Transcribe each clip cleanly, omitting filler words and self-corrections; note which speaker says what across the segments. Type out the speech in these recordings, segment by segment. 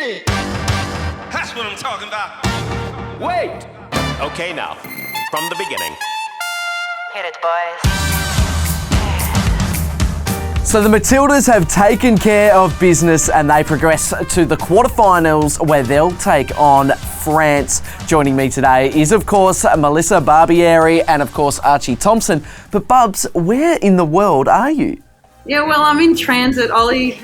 Speaker 1: it.
Speaker 2: That's what I'm talking about.
Speaker 3: Wait! Okay, now, from the beginning.
Speaker 4: Hit it, boys.
Speaker 5: So the Matildas have taken care of business and they progress to the quarterfinals where they'll take on France. Joining me today is, of course, Melissa Barbieri and, of course, Archie Thompson. But, Bubs, where in the world are you?
Speaker 6: Yeah, well, I'm in transit, Ollie.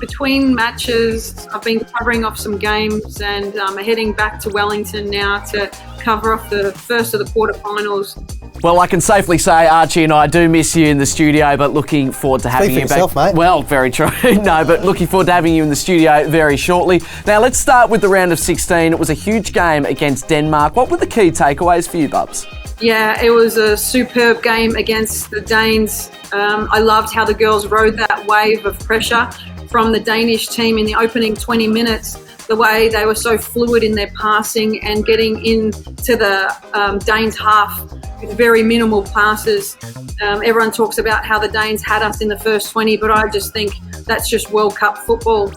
Speaker 6: Between matches, I've been covering off some games and I'm heading back to Wellington now to cover off the first of the quarterfinals.
Speaker 5: Well, I can safely say, Archie and I do miss you in the studio, but looking forward to having you
Speaker 1: yourself,
Speaker 5: back.
Speaker 1: mate.
Speaker 5: Well, very true. No, but looking forward to having you in the studio very shortly. Now, let's start with the round of 16. It was a huge game against Denmark. What were the key takeaways for you, Bubs?
Speaker 6: Yeah, it was a superb game against the Danes. I loved how the girls rode that wave of pressure from the Danish team in the opening 20 minutes. The way they were so fluid in their passing and getting into the Danes' half with very minimal passes. Everyone talks about how the Danes had us in the first 20, but I just think that's just World Cup football.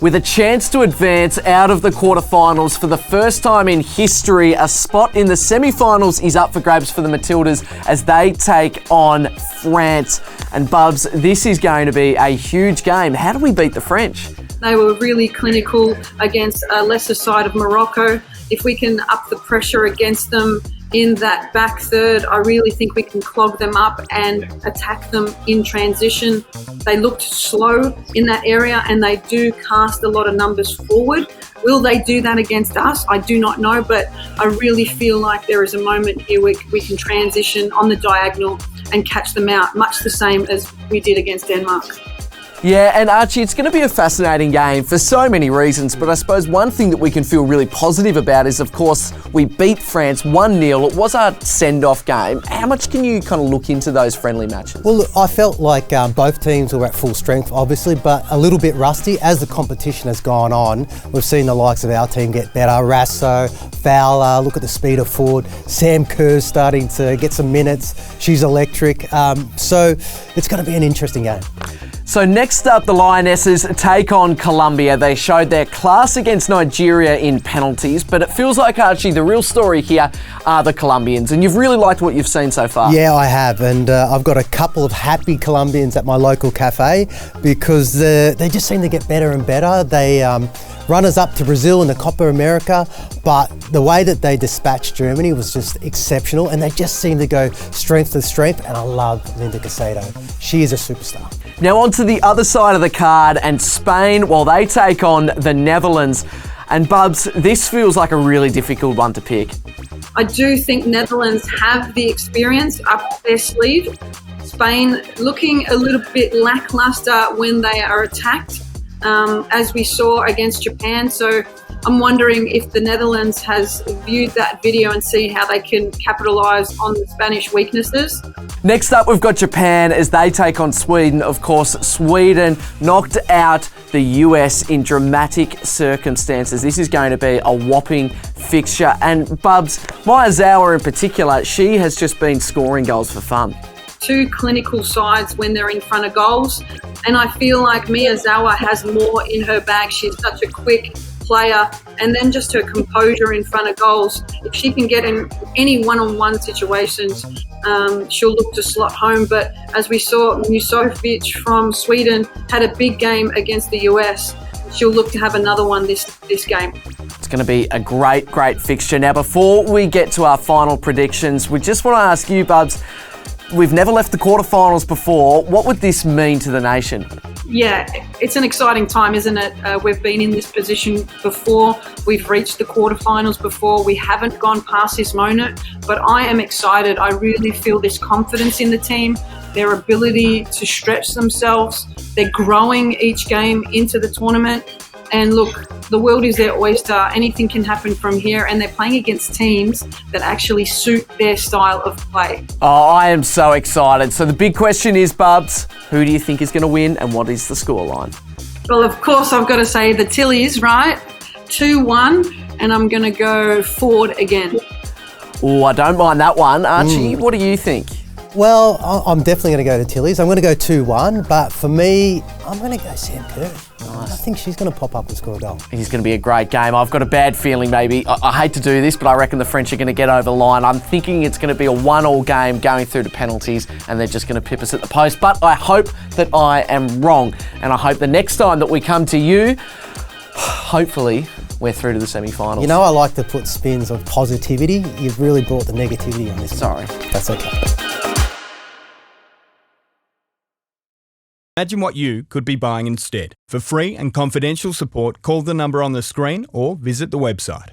Speaker 5: With a chance to advance out of the quarterfinals for the first time in history, a spot in the semi-finals is up for grabs for the Matildas as they take on France. And Bubs, this is going to be a huge game. How do we beat the French?
Speaker 6: They were really clinical against a lesser side of Morocco. If we can up the pressure against them in that back third, I really think we can clog them up and attack them in transition. They looked slow in that area and they do cast a lot of numbers forward. Will they do that against us? I do not know, but I really feel like there is a moment here where we can transition on the diagonal and catch them out, much the same as we did against Denmark.
Speaker 5: Yeah, and Archie, it's going to be a fascinating game for so many reasons, but I suppose one thing that we can feel really positive about is, of course, we beat France 1-0. It was a send-off game. How much can you kind of look into those friendly matches?
Speaker 1: Well, look, I felt like both teams were at full strength, obviously, but a little bit rusty. As the competition has gone on, we've seen the likes of our team get better. Rasso, Fowler, look at the speed of forward. Sam Kerr's starting to get some minutes. She's electric. So it's going to be an interesting game.
Speaker 5: So next up, the Lionesses take on Colombia. They showed their class against Nigeria in penalties, but it feels like, Archie, the real story here are the Colombians, and you've really liked what you've seen so far.
Speaker 1: Yeah, I have, and I've got a couple of happy Colombians at my local cafe because they just seem to get better and better. They runners up to Brazil in the Copa America, but the way that they dispatched Germany was just exceptional, and they just seem to go strength to strength, and I love Linda Caicedo. She is a superstar.
Speaker 5: Now on to the other side of the card, and Spain, well, they take on the Netherlands. And Bubs, this feels like a really difficult one to pick.
Speaker 6: I do think Netherlands have the experience up their sleeve. Spain looking a little bit lackluster when they are attacked, as we saw against Japan. So I'm wondering if the Netherlands has viewed that video and see how they can capitalise on the Spanish weaknesses.
Speaker 5: Next up, we've got Japan as they take on Sweden. Of course, Sweden knocked out the US in dramatic circumstances. This is going to be a whopping fixture. And Bubs, Miyazawa in particular, she has just been scoring goals for fun.
Speaker 6: Two clinical sides when they're in front of goals. And I feel like Miyazawa has more in her bag. She's such a quick player, and then just her composure in front of goals. If she can get in any one-on-one situations, she'll look to slot home. But as we saw, Musovic from Sweden had a big game against the US. She'll look to have another one this game.
Speaker 5: It's going to be a great fixture. Now, before we get to our final predictions, we just want to ask you, Bubs, we've never left the quarterfinals before. What would this mean to the nation?
Speaker 6: Yeah, it's an exciting time, isn't it? We've been in this position before. We've reached the quarterfinals before. We haven't gone past this moment, but I am excited. I really feel this confidence in the team, their ability to stretch themselves. They're growing each game into the tournament. And look, the world is their oyster. Anything can happen from here, and they're playing against teams that actually suit their style of play.
Speaker 5: Oh, I am so excited. So the big question is, Bubs, who do you think is going to win, and what is the scoreline?
Speaker 6: Well, of course, I've got to say the Tillies, right? 2-1, and I'm going to go forward again.
Speaker 5: Oh, I don't mind that one. Archie, what do you think?
Speaker 1: Well, I'm definitely going to go to Tilly's. I'm going to go 2-1, but for me, I'm going to go Sam Kerr. I think she's going to pop up and score a goal.
Speaker 5: It's going to be a great game. I've got a bad feeling maybe. I hate to do this, but I reckon the French are going to get over the line. I'm thinking it's going to be a 1-1 game going through to penalties, and they're just going to pip us at the post. But I hope that I am wrong, and I hope the next time that we come to you, hopefully we're through to the semi-finals.
Speaker 1: You know, I like to put spins of positivity. You've really brought the negativity on this.
Speaker 5: Sorry.
Speaker 1: That's okay.
Speaker 7: Imagine what you could be buying instead. For free and confidential support, call the number on the screen or visit the website.